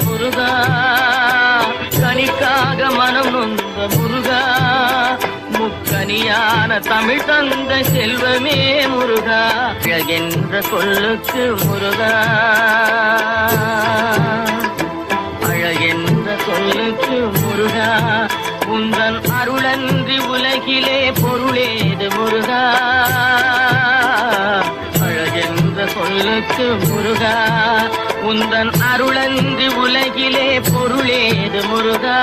முருகா, கனிக்காக மனம் நொந்த முருகா, முக்கனியான தமிழ் தந்த செல்வமே முருகா, என்ற சொல்லுக்கு முருகா, அழகென்ற சொல்லுக்கு முருகா, உந்தன் அருளன்றி உலகிலே பொருளேது முருகா, அழகென்ற சொல்லுக்கு முருகா, உந்தன் அருளன்றி உலகிலே பொருளேது முருகா.